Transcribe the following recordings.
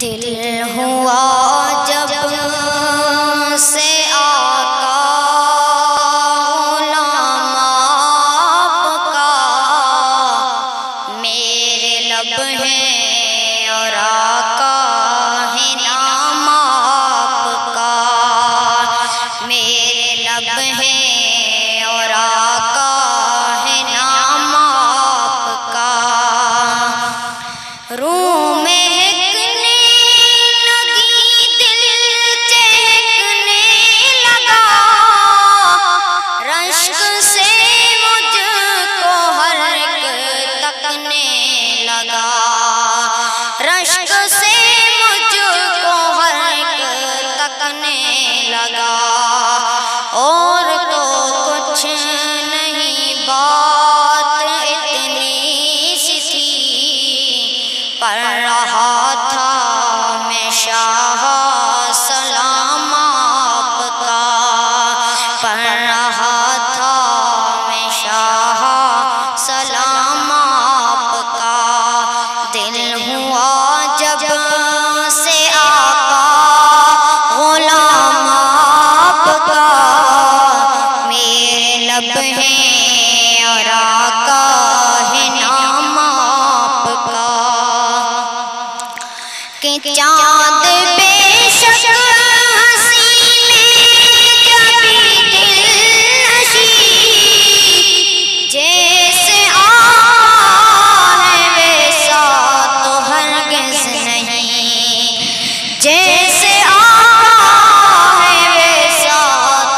دل ہوا جب سے آقا غلام آپ کا، میرے لب ہیں اور آقا ہے نام آپ کا، میرے لب ہیں اور آقا ہے نام آپ کا۔ روح میں رشک سے مجھ کو ہر ایک تکنے لگا، اور تو کچھ نہیں بات اتنی سی تھی، پڑھ رہا تھا میں شاہ سلام آپ کا، پڑھ رہا تھا میں شاہ سلام آپ کا۔ دل ہوا جب سے آقا غلام آپ کا، میرے لب ہیں اور آقا ہے نام آپ کا، کہ چاند بے شک ہنسی میں جبھی دل نشی، جیسے جیسے آقا ہے ویسا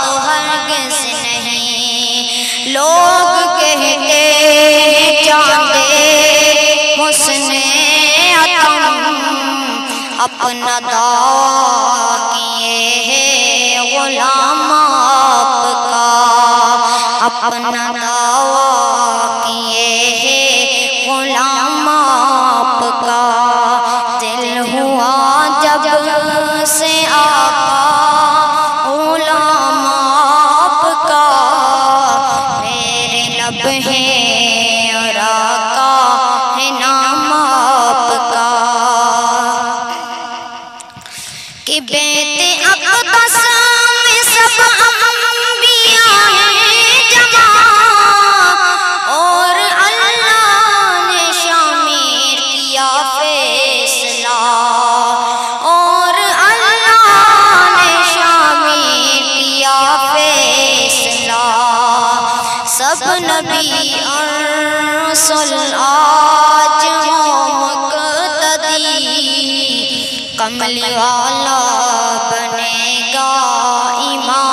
تو ہرگز نہیں۔ لوگ کہتے ہیں چاند حسن عتم، اپنا دعویٰ کیے ہیں غلام آپ کا، اپنا دعویٰ کیے ہیں غلام آپ کا۔ دل ہوا جب سے آقا غلام آپ کا، میرے لب ہیں اور آقا ہے نام آپ کا، کہ بیت اقدس میں سب انبیاء ہیں جمع، اور اللہ نے شامل کیا فیصلہ، اور اللہ نے شامل کیا فیصلہ۔ سب نبی اور رسول آج مقتدی، کملی والا بنے گا امام